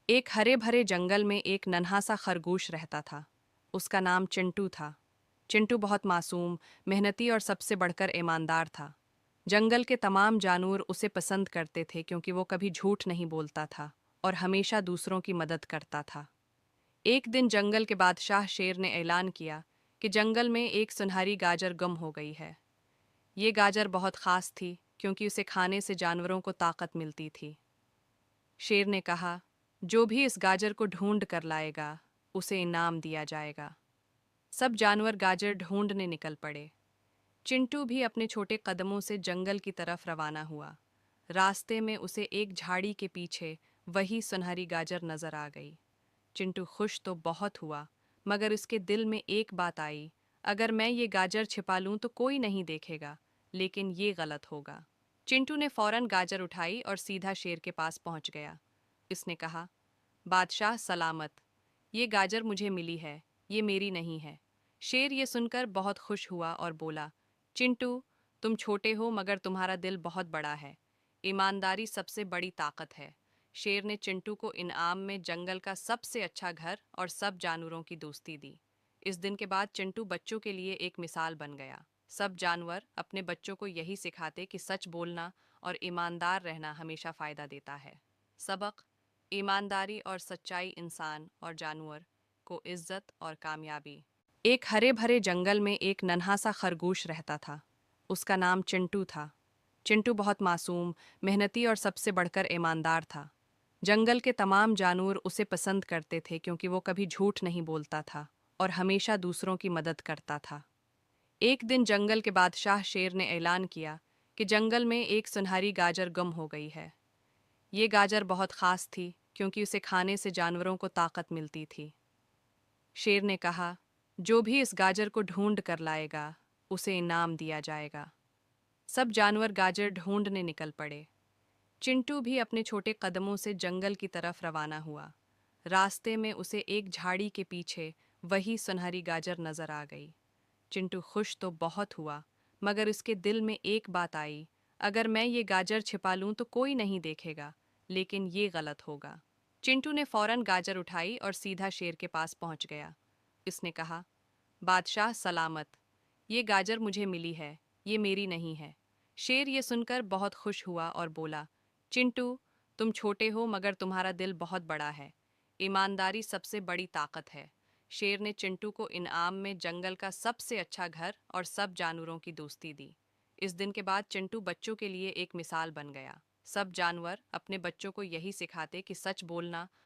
एक हरे भरे जंगल में एक नन्हा सा खरगोश रहता था। उसका नाम चिंटू था। चिंटू बहुत मासूम, मेहनती और सबसे बढ़कर ईमानदार था। जंगल के तमाम जानवर उसे पसंद करते थे क्योंकि वो कभी झूठ नहीं बोलता था और हमेशा दूसरों की मदद करता था। एक दिन जंगल के बादशाह शेर ने ऐलान किया कि जंगल में एक सुनहरी गाजर गुम हो गई है। ये गाजर बहुत खास थी क्योंकि उसे खाने से जानवरों को ताकत मिलती थी। शेर ने कहा, जो भी इस गाजर को ढूंढ कर लाएगा उसे इनाम दिया जाएगा। सब जानवर गाजर ढूंढने निकल पड़े। चिंटू भी अपने छोटे कदमों से जंगल की तरफ रवाना हुआ। रास्ते में उसे एक झाड़ी के पीछे वही सुनहरी गाजर नजर आ गई। चिंटू खुश तो बहुत हुआ, मगर उसके दिल में एक बात आई, अगर मैं ये गाजर छिपा लूं तो कोई नहीं देखेगा, लेकिन ये गलत होगा। चिंटू ने फौरन गाजर उठाई और सीधा शेर के पास पहुंच गया। इसने कहा, बादशाह सलामत, ये गाजर मुझे मिली है, ये मेरी नहीं है। शेर ये सुनकर बहुत खुश हुआ और बोला, चिंटू, तुम छोटे हो मगर तुम्हारा दिल बहुत बड़ा है। ईमानदारी सबसे बड़ी ताकत है। शेर ने चिंटू को इनाम में जंगल का सबसे अच्छा घर और सब जानवरों की दोस्ती दी। इस दिन के बाद चिंटू बच्चों के लिए एक मिसाल बन गया। सब जानवर अपने बच्चों को यही सिखाते कि सच बोलना और ईमानदार रहना हमेशा फ़ायदा देता है। सबक: ईमानदारी और सच्चाई इंसान और जानवर को इज्जत और कामयाबी। एक हरे भरे जंगल में एक नन्हा सा खरगोश रहता था। उसका नाम चिंटू था। चिंटू बहुत मासूम, मेहनती और सबसे बढ़कर ईमानदार था। जंगल के तमाम जानवर उसे पसंद करते थे क्योंकि वो कभी झूठ नहीं बोलता था और हमेशा दूसरों की मदद करता था। एक दिन जंगल के बादशाह शेर ने ऐलान किया कि जंगल में एक सुनहरी गाजर गुम हो गई है। ये गाजर बहुत खास थी क्योंकि उसे खाने से जानवरों को ताकत मिलती थी। शेर ने कहा, जो भी इस गाजर को ढूंढ कर लाएगा उसे इनाम दिया जाएगा। सब जानवर गाजर ढूंढने निकल पड़े। चिंटू भी अपने छोटे कदमों से जंगल की तरफ रवाना हुआ। रास्ते में उसे एक झाड़ी के पीछे वही सुनहरी गाजर नजर आ गई। चिंटू खुश तो बहुत हुआ, मगर उसके दिल में एक बात आई, अगर मैं ये गाजर छिपा लूं तो कोई नहीं देखेगा, लेकिन ये गलत होगा। चिंटू ने फौरन गाजर उठाई और सीधा शेर के पास पहुंच गया। इसने कहा, बादशाह सलामत, ये गाजर मुझे मिली है, ये मेरी नहीं है। शेर ये सुनकर बहुत खुश हुआ और बोला, चिंटू, तुम छोटे हो मगर तुम्हारा दिल बहुत बड़ा है। ईमानदारी सबसे बड़ी ताकत है। शेर ने चिंटू को इनाम में जंगल का सबसे अच्छा घर और सब जानवरों की दोस्ती दी। इस दिन के बाद चिंटू बच्चों के लिए एक मिसाल बन गया। सब जानवर अपने बच्चों को यही सिखाते कि सच बोलना